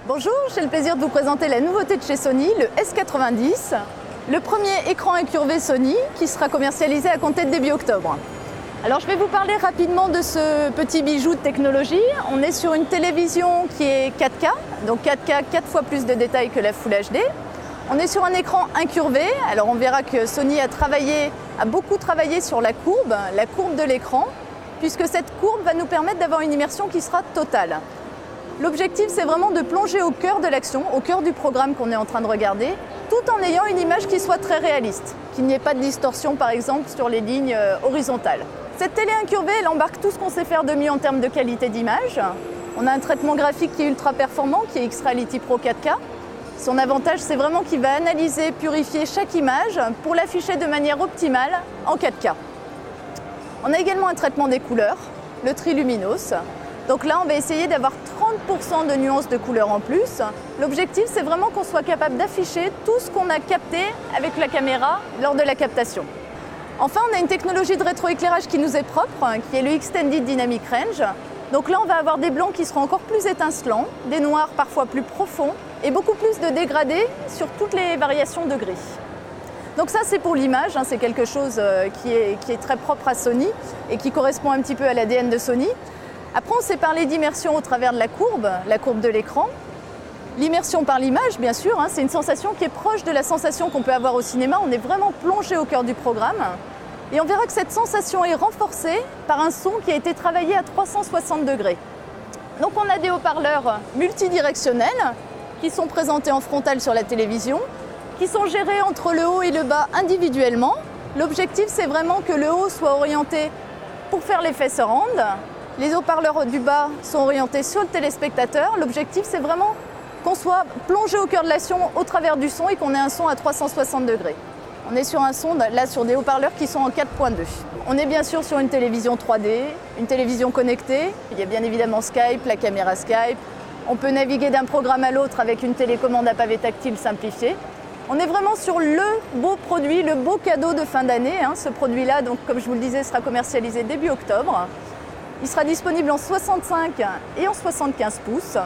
Bonjour, j'ai le plaisir de vous présenter la nouveauté de chez Sony, le S90, le premier écran incurvé Sony qui sera commercialisé à compter de début octobre. Alors je vais vous parler rapidement de ce petit bijou de technologie. On est sur une télévision qui est 4K, donc 4K, 4 fois plus de détails que la Full HD. On est sur un écran incurvé, alors on verra que Sony a beaucoup travaillé sur la courbe de l'écran, puisque cette courbe va nous permettre d'avoir une immersion qui sera totale. L'objectif, c'est vraiment de plonger au cœur de l'action, au cœur du programme qu'on est en train de regarder, tout en ayant une image qui soit très réaliste, qu'il n'y ait pas de distorsion, par exemple, sur les lignes horizontales. Cette télé incurvée, elle embarque tout ce qu'on sait faire de mieux en termes de qualité d'image. On a un traitement graphique qui est ultra performant, qui est X-Reality Pro 4K. Son avantage, c'est vraiment qu'il va analyser, purifier chaque image pour l'afficher de manière optimale en 4K. On a également un traitement des couleurs, le Triluminos. Donc là, on va essayer d'avoir 30% de nuances de couleurs en plus. L'objectif, c'est vraiment qu'on soit capable d'afficher tout ce qu'on a capté avec la caméra lors de la captation. Enfin, on a une technologie de rétroéclairage qui nous est propre, qui est le Extended Dynamic Range. Donc là, on va avoir des blancs qui seront encore plus étincelants, des noirs parfois plus profonds et beaucoup plus de dégradés sur toutes les variations de gris. Donc ça, c'est pour l'image, c'est quelque chose qui est très propre à Sony et qui correspond un petit peu à l'ADN de Sony. Après, on s'est parlé d'immersion au travers de la courbe de l'écran. L'immersion par l'image, bien sûr, c'est une sensation qui est proche de la sensation qu'on peut avoir au cinéma. On est vraiment plongé au cœur du programme. Et on verra que cette sensation est renforcée par un son qui a été travaillé à 360 degrés. Donc on a des haut-parleurs multidirectionnels qui sont présentés en frontal sur la télévision, qui sont gérés entre le haut et le bas individuellement. L'objectif, c'est vraiment que le haut soit orienté pour faire l'effet surround. Les haut-parleurs du bas sont orientés sur le téléspectateur. L'objectif, c'est vraiment qu'on soit plongé au cœur de l'action au travers du son et qu'on ait un son à 360 degrés. On est sur un son, là, sur des haut-parleurs qui sont en 4.2. On est bien sûr sur une télévision 3D, une télévision connectée. Il y a bien évidemment Skype, la caméra Skype. On peut naviguer d'un programme à l'autre avec une télécommande à pavé tactile simplifiée. On est vraiment sur le beau produit, le beau cadeau de fin d'année. Ce produit-là, donc, comme je vous le disais, sera commercialisé début octobre. Il sera disponible en 65 et en 75 pouces.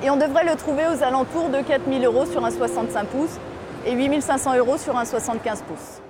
Et on devrait le trouver aux alentours de 4 000 € sur un 65 pouces et 8 500 € sur un 75 pouces.